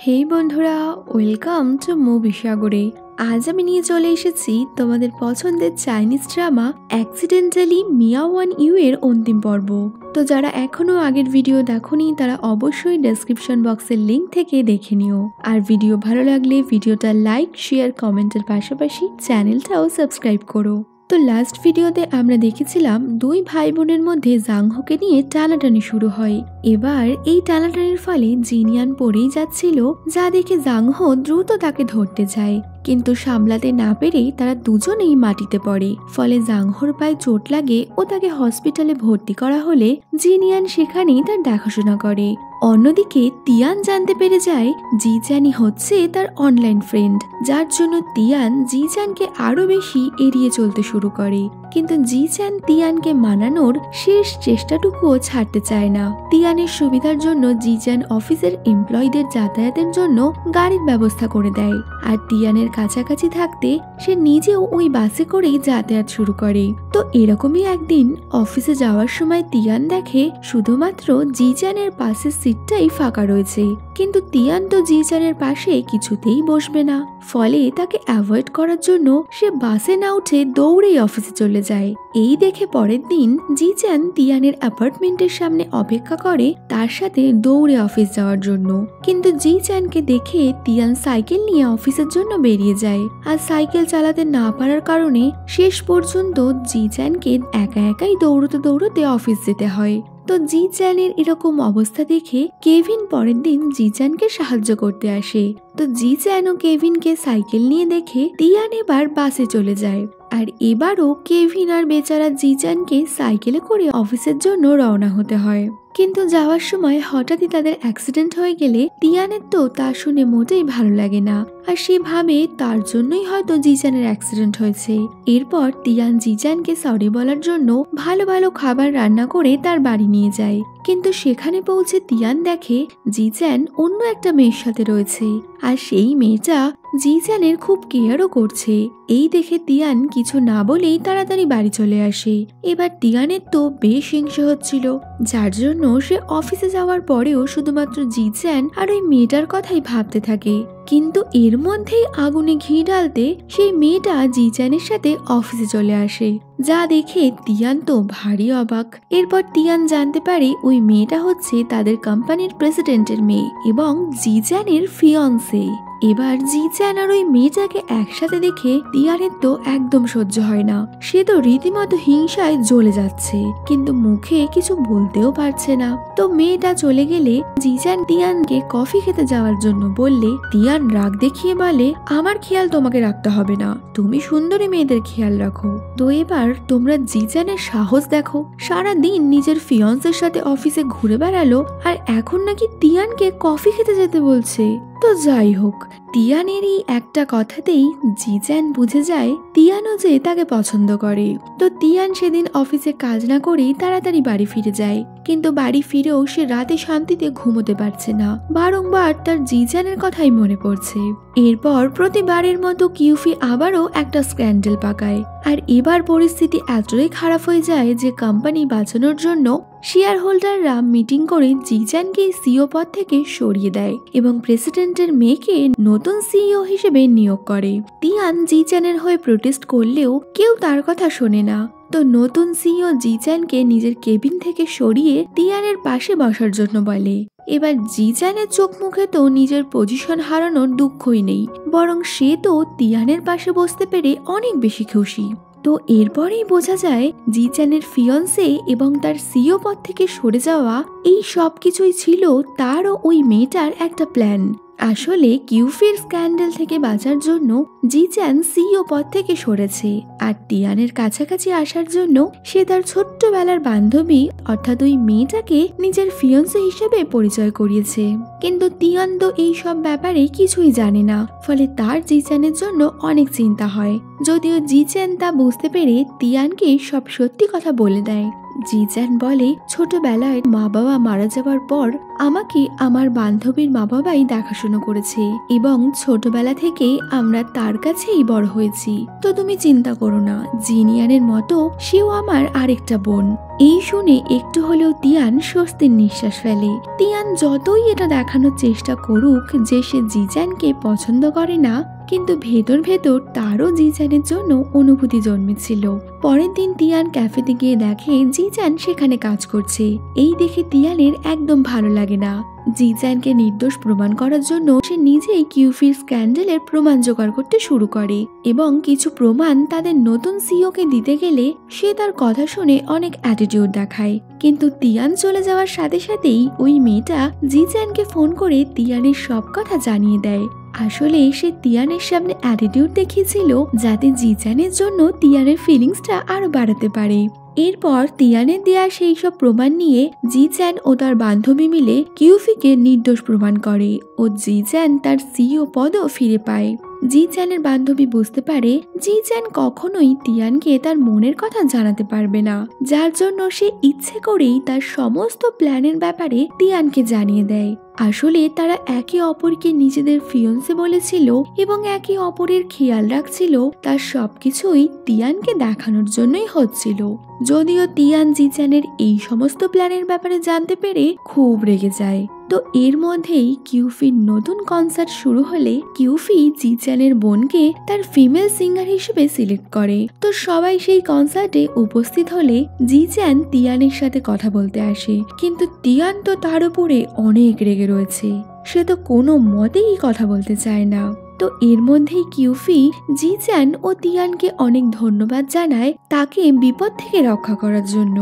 হেই বন্ধুরা, welcome to movie সাগরে। আজ আমি নিয়ে চলে এসেছি তোমাদের পছন্দের চাইনিজ ড্রামা অ্যাক্সিডেন্টালি মিয়া ওয়ান ইউ এর অন্তিম পর্ব। তো যারা এখনো আগের ভিডিও দেখোনি তারা অবশ্যই ডেসক্রিপশন বক্সের লিংক থেকে দেখে নিও। আর ভিডিও ভালো লাগলে ভিডিওটা লাইক, শেয়ার, কমেন্টের পাশাপাশি চ্যানেলটাও সাবস্ক্রাইব করো। তো লাস্ট ভিডিওতে আমরা দেখেছিলাম দুই ভাই বোনের মধ্যে জাংহোকে নিয়ে টানাটানি শুরু হয়। এবার এই টানাটানির ফলে জিনিয়ান পড়েই যাচ্ছিল, যা দেখে জাংহো দ্রুত তাকে ধরতে যায়, কিন্তু সামলাতে না পেরেই তারা দুজনেই মাটিতে পড়ে। ফলে জাংহোর পায়ে চোট লাগে ও তাকে হসপিটালে ভর্তি করা হলে জিনিয়ান সেখানেই তার দেখাশোনা করে। অন্যদিকে তিয়ান জানতে পেরে যায় জিচ্যানই হচ্ছে তার অনলাইন ফ্রেন্ড, যার জন্য তিয়ান জিচ্যানকে আরো বেশি এড়িয়ে চলতে শুরু করে। কিন্তু জিচ্যান তিয়ানকে মানানোর শেষ চেষ্টাটুকুও ছাড়তে চায় না। তিয়ানের সুবিধার জন্য জিচ্যান অফিসের এমপ্লয়ীদের যাতায়াতের জন্য গাড়ির ব্যবস্থা করে দেয়, আর তিয়ানের কাছাকাছি থাকতে সে নিজেও ওই বাসে করেই যাতায়াত শুরু করে। তো এরকমই একদিন অফিসে যাওয়ার সময় তিয়ান দেখে শুধুমাত্র জিচ্যানের পাশের সিটটাই ফাঁকা রয়েছে, কিন্তু তিয়ান তো জিচ্যানের পাশে কিছুতেই বসবে না। ফলে তাকে অ্যাভয়েড করার জন্য সে বাসে না উঠে দৌড়েই অফিসে চলে যায়। এই দেখে পরের দিন জিচ্যান তিয়ানের অ্যাপার্টমেন্টের সামনে অপেক্ষা করে তার সাথে দৌড়ে অফিস যাওয়ার জন্য। কিন্তু জিচ্যানকে দেখে তিয়ান সাইকেল নিয়ে অফিসের জন্য বেরিয়ে যায়, আর সাইকেল চালাতে না পারার কারণে শেষ পর্যন্ত জিচ্যানকে একা একাই দৌড়তে দৌড়তে অফিস যেতে হয়। তো জিচ্যানের এরকম অবস্থা দেখে কেভিন পরের দিন জিচ্যানকে সাহায্য করতে আসে। তো জিচ্যান ও কেভিনকে সাইকেল নিয়ে দেখে তিয়ান এবার বাসে চলে যায়, আর এবারও কেভিন আর বেচারা জিচ্যানকে সাইকেলে করে অফিসের জন্য রওনা হতে হয়। কিন্তু যাওয়ার সময় হঠাৎই তাদের অ্যাক্সিডেন্ট হয়ে গেলে তিয়ানের তো তা শুনে মোটেই ভালো লাগে না, আর সে ভাবে তার জন্যই হয়তো জিচ্যানের অ্যাক্সিডেন্ট হয়েছে। এরপর তিয়ান জিচ্যানকে সরি বলার জন্য ভালো ভালো খাবার রান্না করে তার বাড়ি নিয়ে যায়। কিন্তু সেখানে পৌঁছে তিয়ান দেখে জিচ্যান অন্য একটা মেয়ের সাথে রয়েছে, আর সেই মেয়েটা জিচ্যানের খুব কেয়ারও করছে। এই দেখে তিয়ান কিছু না বলেই তাড়াতাড়ি বাড়ি চলে আসে। এবার তিয়ানের তো বেশ হিংসা হচ্ছিল, যার জন্য সে অফিসে যাওয়ার পরেও শুধুমাত্র জিচ্যান আর ওই মেয়েটার কথাই ভাবতে থাকে। কিন্তু এর মধ্যেই আগুনে ঘি ঢালতে সেই মেয়েটা জিচ্যানের সাথে অফিসে চলে আসে, যা দেখে তিয়ান তো ভারী অবাক। এরপর তিয়ান জানতে পারে ওই মেয়েটা হচ্ছে তাদের কোম্পানির প্রেসিডেন্টের মেয়ে এবং জিচ্যানের ফিয়ন্সে। এবার জিচ্যান আর ওই মেয়েটাকে একসাথে দেখে তিয়ানের তো একদম সহ্য হয় না। সে তো রীতিমতো হিংসায় জ্বলে যাচ্ছে, কিন্তু মুখে কিছু বলতেও পারছে না। তো মেয়েটা চলে গেলে জিচ্যান তিয়ানকে কফি খেতে যাওয়ার জন্য বললে তিয়ান রাগ দেখিয়ে বলে, আমার খেয়াল তোমাকে রাখতে হবে না, তুমি সুন্দরী মেয়েদের খেয়াল রাখো। তো এবার তোমরা জিচ্যানের সাহস দেখো, সারা দিন নিজের ফিয়ন্সের সাথে অফিসে ঘুরে বেড়ালো, আর এখন নাকি তিয়ানকে কফি খেতে যেতে বলছে। তো যাই হোক, তিয়ানের এই একটা কথাতেই জিচ্যান বুঝে যায় তিয়ানও যে তাকে পছন্দ করে। তো তিয়ান সেদিন অফিসে কাজ না করেই তাড়াতাড়ি বাড়ি ফিরে যায়, কিন্তু বাড়ি ফিরেও সে রাতে শান্তিতে ঘুমোতে পারছে না, বারংবার তার জিচ্যানের কথাই মনে পড়ছে। এরপর প্রতিবারের মতো কিউফি আবারও একটা স্ক্যান্ডেল পাকায়, আর এবার পরিস্থিতি এতটাই খারাপ হয়ে যায় যে কোম্পানি বাঁচানোর জন্য শেয়ার হোল্ডাররা মিটিং করে জিচ্যানকে সিইও পদ থেকে সরিয়ে দেয় এবং প্রেসিডেন্টের মেয়েকে নতুন সিইও হিসেবে নিয়োগ করে। তিয়ান জিচ্যানের হয়ে প্রোটেস্ট করলেও কেউ তার কথা শোনে না। তো নতুন সিইও জিচ্যানকে নিজের কেবিন থেকে সরিয়ে তিয়ানের পাশে বসার জন্য বলে। এবার জিচ্যানের চোখ মুখে তো নিজের পজিশন হারানোর দুঃখই নেই, বরং সে তো তিয়ানের পাশে বসতে পেরে অনেক বেশি খুশি। তো এরপরেই বোঝা যায় জিচ্যানের ফিয়ন্সে এবং তার সিইও পদ থেকে সরে যাওয়া এই সব কিছুই ছিল তারও ওই মেয়েটার একটা প্ল্যান। আসলে কিউফির স্ক্যান্ডেল থেকে বাঁচার জন্য জিচ্যান সিইও পদ থেকে সরেছে, আর তিয়ানের কাছাকাছি আসার জন্য সে তার ছোট্টবেলার বান্ধবী অর্থাৎ ওই মেয়েটাকে নিজের ফিয়ন্সে হিসেবে পরিচয় করিয়েছে। কিন্তু তিয়ান তো এই সব ব্যাপারে কিছুই জানে না, ফলে তার জিচ্যানের জন্য অনেক চিন্তা হয়। যদিও জিচ্যান তা বুঝতে পেরে তিয়ানকে সব সত্যি কথা বলে দেয়। জিচ্যান বলে, ছোটবেলায় মা বাবা মারা যাওয়ার পর আমাকে আমার বান্ধবীর মা বাবাই দেখাশোনা করেছে এবং ছোটবেলা থেকে আমরা তার কাছেই বড় হয়েছি। তো তুমি চিন্তা করো না, জিনিয়ানের মতো সেও আমার আরেকটা বোন। এই শুনে একটু হলেও তিয়ান স্বস্তির নিঃশ্বাস ফেলে। তিয়ান যতই এটা দেখানোর চেষ্টা করুক যে সে জিচ্যানকে পছন্দ করে না, কিন্তু ভেতর ভেতর তারও জিচ্যানের জন্য অনুভূতি জন্মেছিল। পরের দিন তিয়ান ক্যাফেতে গিয়ে দেখে জিচ্যান সেখানে কাজ করছে। এই দেখে তিয়ানের একদম ভালো লাগে না। জিচ্যানকে নির্দোষ প্রমাণ করার জন্য সে নিজেই কিউফির স্ক্যান্ডেলের প্রমাণ জোগাড় করতে শুরু করে এবং কিছু প্রমাণ তাদের নতুন সিইওকে দিতে গেলে সে তার কথা শুনে অনেক অ্যাটিটিউড দেখায়। কিন্তু তিয়ান চলে যাওয়ার সাথে সাথেই ওই মেয়েটা জিচ্যানকে ফোন করে তিয়ানের সব কথা জানিয়ে দেয়। আসলে সে তিয়ানের সামনে অ্যাটিটিউড দেখিয়েছিল যাতে জিচ্যানের জন্য তিয়ানের ফিলিংসটা আরো বাড়াতে পারে। এরপর তিয়ানের দেয়া সেই সব প্রমাণ নিয়ে জিচ্যান ও তার বান্ধবী মিলে কিউফিকে নির্দোষ প্রমাণ করে ও জিচ্যান তার সিইও পদও ফিরে পায়। জিচ্যানের বান্ধবী বুঝতে পারে জিচ্যান কখনোই তিয়ানকে তার মনের কথা জানাতে পারবে না, যার জন্য সে ইচ্ছে করেই তার সমস্ত প্ল্যানের ব্যাপারে তিয়ানকে জানিয়ে দেয়। আসলে তারা একে অপরকে নিজেদের ফিয়ন্সে বলেছিল এবং একে অপরের খেয়াল রাখছিল, তার সবকিছুই তিয়ানকে দেখানোর জন্যই হচ্ছিল। যদিও তিয়ান জিচ্যানের এই সমস্ত প্ল্যানের ব্যাপারে জানতে পেরে খুব রেগে যায়। তো এর মধ্যেই কিউফির নতুন কনসার্ট শুরু হলে কিউফি জিচ্যানের বোনকে তার ফিমেল সিঙ্গার হিসেবে সিলেক্ট করে। তো সবাই সেই কনসার্টে উপস্থিত হলে জিচ্যান তিয়ানের সাথে কথা বলতে আসে, কিন্তু তিয়ান তো তার উপরে অনেক রেগে রয়েছে, সে তো কোনো মতেই কথা বলতে চায় না। তো এর মধ্যেই কিউফি জিচ্যান ও তিয়ানকে অনেক ধন্যবাদ জানায় তাকে বিপদ থেকে রক্ষা করার জন্য।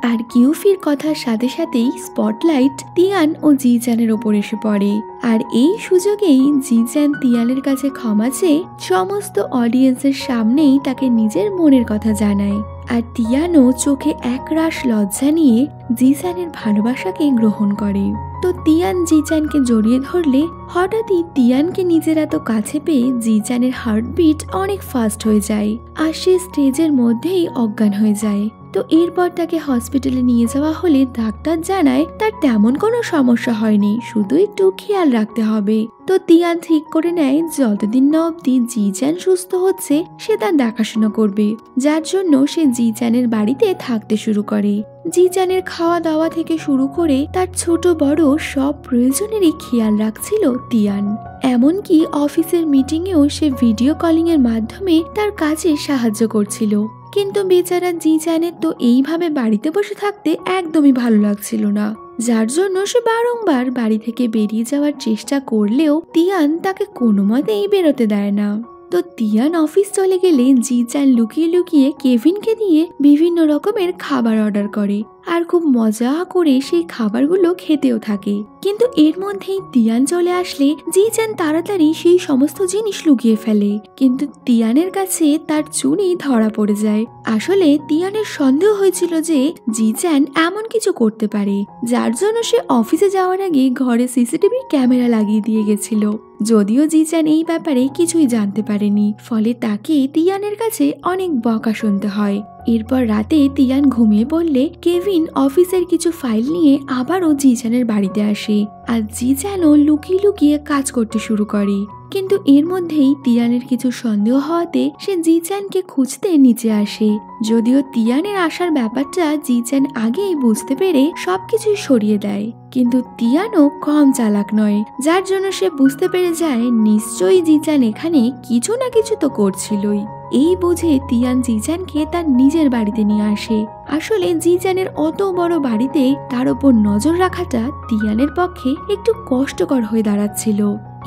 আর কিউফির কথার সাথে সাথেই স্পটলাইট তিয়ান ও জিচ্যানের ওপর এসে পড়ে। আর এই সুযোগেই জিচ্যান তিয়ানের কাছে ক্ষমা চেয়ে সমস্ত অডিয়েন্সের সামনেই তাকে নিজের মনের কথা জানায়। আর তিয়ানও চোখে একরাশ লজ্জা নিয়ে জিচ্যানের ভালোবাসাকে গ্রহণ করে। তো তিয়ান জিচ্যানকে জড়িয়ে ধরলে হঠাৎই তিয়ানকে নিজের এত কাছে পেয়ে জিচ্যানের হার্টবিট অনেক ফাস্ট হয়ে যায় আর সে স্টেজের মধ্যেই অজ্ঞান হয়ে যায়। তো এরপর তাকে হসপিটালে নিয়ে যাওয়া হলে ডাক্তার জানায় তার তেমন কোনো সমস্যা হয়নি, শুধু একটু খেয়াল রাখতে হবে। তো তিয়ান ঠিক করে নেয় যতদিন না অব্দি জিচ্যান সুস্থ হচ্ছে সে তার দেখাশোনা করবে, যার জন্য সে জিচ্যানের বাড়িতে থাকতে শুরু করে। জিচ্যানের খাওয়া দাওয়া থেকে শুরু করে তার ছোট বড় সব প্রয়োজনেরই খেয়াল রাখছিল তিয়ান। এমনকি অফিসের মিটিংয়েও সে ভিডিও কলিং এর মাধ্যমে তার কাজে সাহায্য করছিল। কিন্তু বেচারা জিচ্যানের তো এইভাবে বাড়িতে বসে থাকতে একদমই ভালো লাগছিল না, যার জন্য সে বারংবার বাড়ি থেকে বেরিয়ে যাওয়ার চেষ্টা করলেও তিয়ান তাকে কোনো মতেই বেরোতে দেয় না। তো তিয়ান অফিস চলে গেলে জিচ্যান লুকিয়ে লুকিয়ে কেভিনকে দিয়ে বিভিন্ন রকমের খাবার অর্ডার করে আর খুব মজা করে সেই খাবারগুলো খেতেও থাকে। কিন্তু এর মধ্যেই তিয়ান চলে আসলে জিচ্যান তাড়াতাড়ি সেই সমস্ত জিনিস লুকিয়ে ফেলে, কিন্তু তিয়ানের কাছে তার চুরি ধরা পড়ে যায়। আসলে তিয়ানের সন্দেহ হয়েছিল যে জিচ্যান এমন কিছু করতে পারে, যার জন্য সে অফিসে যাওয়ার আগে ঘরে সিসিটিভি ক্যামেরা লাগিয়ে দিয়ে গেছিল। যদিও জিচ্যান এই ব্যাপারে কিছুই জানতে পারেনি, ফলে তাকে তিয়ানের কাছে অনেক বকা শুনতে হয়। এরপর রাতে তিয়ান ঘুমিয়ে পড়লে কেভিন অফিসের কিছু ফাইল নিয়ে আবারও জিচ্যানের বাড়িতে আসে আর জিচ্যানও লুকিয়ে লুকিয়ে কাজ করতে শুরু করে। কিন্তু এর মধ্যেই তিয়ানের কিছু সন্দেহ হওয়াতে সে জিচ্যানকে খুঁজতে নিচে আসে। যদিও তিয়ানের আসার ব্যাপারটা জিচ্যান আগেই বুঝতে পেরে সবকিছুই সরিয়ে দেয়, কিন্তু তিয়ানও কম চালাক নয়, যার জন্য সে বুঝতে পেরে যায় নিশ্চয়ই জিচ্যান এখানে কিছু না কিছু তো করছিলই। এই বুঝে তিয়ান জিচ্যানকে তার নিজের বাড়িতে নিয়ে আসে। আসলে জিচ্যানের অত বড় বাড়িতে তার উপর নজর রাখাটা তিয়ানের পক্ষে একটু কষ্টকর হয়ে দাঁড়াচ্ছিল।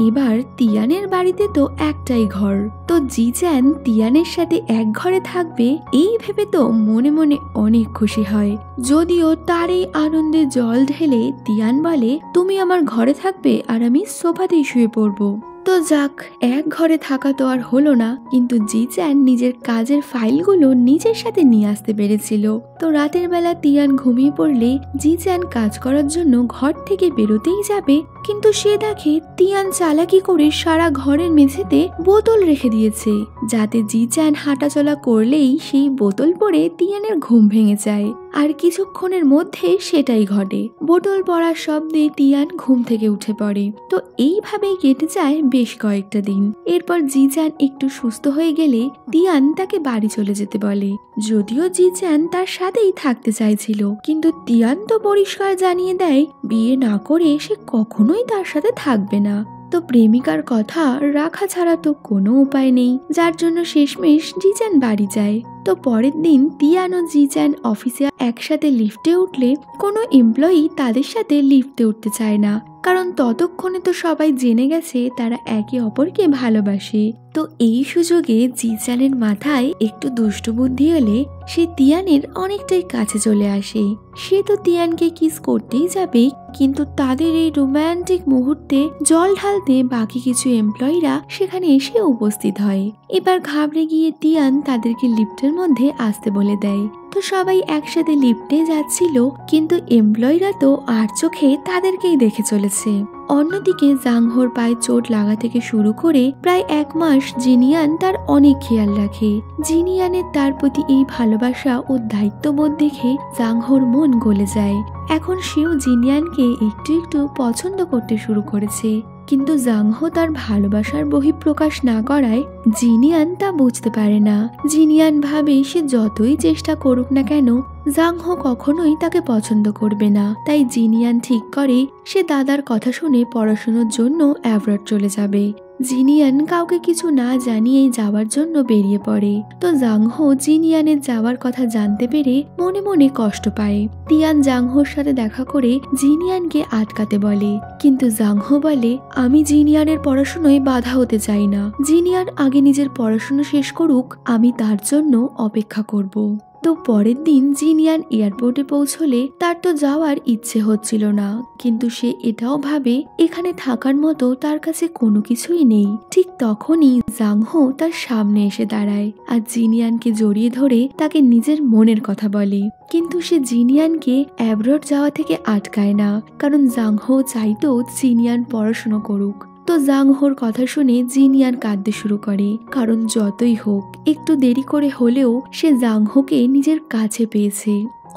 এবার তিয়ানের বাড়িতে তো একটাই ঘর, তো জিচ্যান তিয়ানের সাথে এক ঘরে থাকবে এই ভেবে তো মনে মনে অনেক খুশি হয়। যদিও তার এই আনন্দে জল ঢেলে তিয়ান বলে, তুমি আমার ঘরে থাকবে আর আমি সোফাতেই শুয়ে পড়বো। তো যাক, এক ঘরে থাকা তো আর হলো না, কিন্তু জিচ্যান নিজের কাজের ফাইলগুলো নিজের সাথে নিয়ে আসতে পেরেছিল। তো রাতের বেলা তিয়ান ঘুমিয়ে পড়লে জিচ্যান কাজ করার জন্য ঘর থেকে বেরোতেই যাবে, কিন্তু সে দেখে তিয়ান চালাকি করে সারা ঘরের মেঝেতে বোতল রেখে দিয়েছে, যাতে জিচ্যান হাঁটাচলা করলেই সেই বোতল পড়ে তিয়ানের ঘুম ভেঙে যায় আর কিছুক্ষণের মধ্যে সেটাই ঘটে। বোতল পড়ার শব্দে তিয়ান ঘুম থেকে উঠে পড়ে। তো এইভাবেই কেটে যায় বেশ কয়েকটা দিন। এরপর জিচান একটু সুস্থ হয়ে গেলে তিয়ান তাকে বাড়ি চলে যেতে বলে। যদিও জিচান তার সাথেই থাকতে চাইছিল, কিন্তু তিয়ান তো পরিষ্কার জানিয়ে দেয় বিয়ে না করে সে কখনোই তার সাথে থাকবে না। তো প্রেমিকার কথা রাখা ছাড়া তো কোনো উপায় নেই, যার জন্য শেষমেশ জিচান বাড়ি যায়। তো পরের দিন তিয়ান ও জিচান অফিসে একসাথে লিফটে উঠলে কোনো এমপ্লয়ি তাদের সাথে লিফটে উঠতে চায় না, কারণ ততক্ষণে তো সবাই জেনে গেছে তারা একে অপরকে ভালোবাসে। তো এই সুযোগে জিচানের মাথায় একটু দুষ্টু বুদ্ধি হলে সে তিয়ানের অনেকটাই কাছে চলে আসে। সে তো তিয়ানকে কিস করতেই যাবে, কিন্তু তাদের এই রোম্যান্টিক মুহূর্তে জল ঢালতে বাকি কিছু এমপ্লয়িরা সেখানে এসে উপস্থিত হয়। এবার ঘাবড়ে গিয়ে তিয়ান তাদেরকে লিফটের মধ্যে আসতে বলে দেয়। তো সবাই একসাথে লিফটে যাচ্ছিল, কিন্তু এমপ্লয়িরা তো আর চোখে তাদেরকেই দেখে চলেছে। অন্যদিকে জাংহোর পায়ে চোট লাগা থেকে শুরু করে প্রায় 1 মাস জিনিয়ান তার অনেক খেয়াল রাখে। জিনিয়ানের তার প্রতি এই ভালোবাসা ও দায়িত্ববোধ দেখে জাংহোর মন গলে যায়। এখন সেও জিনিয়ানকে একটু একটু পছন্দ করতে শুরু করেছে, কিন্তু জাংহো তার ভালোবাসার বহিঃপ্রকাশ না করায় জিনিয়ান তা বুঝতে পারে না। জিনিয়ান ভাবে সে যতই চেষ্টা করুক না কেন জাংহো কখনোই তাকে পছন্দ করবে না। তাই জিনিয়ান ঠিক করে সে দাদার কথা শুনে পড়াশোনার জন্য অ্যাব্রড চলে যাবে। জিনিয়ান কাউকে কিছু না জানিয়েই যাওয়ার জন্য বেরিয়ে পড়ে। তো জাংহো জিনিয়ানের যাওয়ার কথা জানতে পেরে মনে মনে কষ্ট পায়। তিয়ান জাংহোর সাথে দেখা করে জিনিয়ানকে আটকাতে বলে, কিন্তু জাংহো বলে, আমি জিনিয়ানের পড়াশোনায় বাধা হতে চাই না। জিনিয়ান আগে নিজের পড়াশোনা শেষ করুক, আমি তার জন্য অপেক্ষা করব। তো পরের দিন জিনিয়ান এয়ারপোর্টে পৌঁছলে তার তো যাওয়ার ইচ্ছে হচ্ছিল না, কিন্তু সে এটাও ভাবে এখানে থাকার মতো তার কাছে কোনো কিছুই নেই। ঠিক তখনই জাংহো তার সামনে এসে দাঁড়ায় আর জিনিয়ানকে জড়িয়ে ধরে তাকে নিজের মনের কথা বলে। কিন্তু সে জিনিয়ানকে অ্যাব্রড যাওয়া থেকে আটকায় না, কারণ জাংহো চাইতো জিনিয়ান পড়াশোনা করুক। তো জাংহোর কথা শুনে জিনিয়ান কাঁদতে শুরু করে, কারণ যতই হোক একটু দেরি করে হলেও সে জাংহোকে নিজের কাছে পেয়েছে।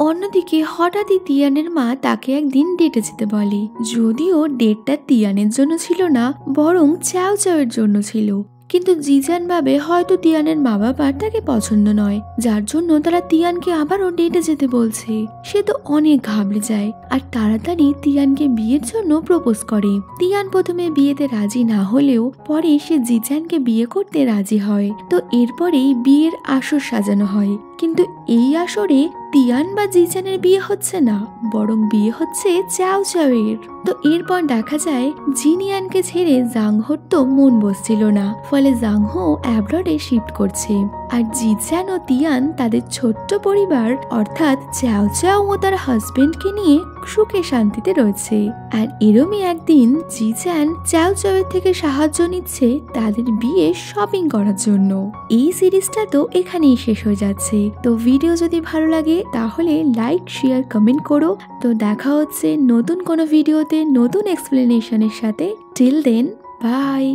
অন্যদিকে হঠাৎই তিয়ানের মা তাকে একদিন ডেটে যেতে বলে, যদিও ডেটটা তিয়ানের জন্য ছিল না, বরং চাও চাওয়ের জন্য ছিল। কিন্তু জিজান ভাবে হয়তো তিয়ানের মা বাবার তাকে পছন্দ নয়, যার জন্য তারা তিয়ানকে আবারও ডেটে যেতে বলছে। সে তো অনেক ঘাবড়ে যায় আর তাড়াতাড়ি তিয়ানকে বিয়ের জন্য প্রপোজ করে। তিয়ান প্রথমে বিয়েতে রাজি না হলেও পরে সে জিজানকে বিয়ে করতে রাজি হয়। তো এরপরেই বিয়ের আসর সাজানো হয়, কিন্তু এই আসরে তিয়ান বা জিজানের বিয়ে হচ্ছে না, বরং বিয়ে হচ্ছে চাও চাওয়ের। তো এরপর দেখা যায় জিনিয়ানকে ছেড়ে জাংহোর তো মন বসছিল না, ফলে জাংহো অ্যাব্রডে শিফট করছে। আর জিজান ও তিয়ান তাদের ছোট্ট পরিবার অর্থাৎ চাও চাও ও তার হাজবেন্ডকে নিয়ে সুখে শান্তিতে রয়েছে। আর এরমই একদিন জিজান চাও চাওয়ের থেকে সাহায্য নিচ্ছে তাদের বিয়ে শপিং করার জন্য। এই সিরিজটা তো এখানেই শেষ হয়ে যাচ্ছে। তো ভিডিও যদি ভালো লাগে তাহলে লাইক, শেয়ার, কমেন্ট করো। তো দেখা হচ্ছে নতুন কোনো ভিডিওতে নতুন এক্সপ্লেনেশনের সাথে। Till then, by.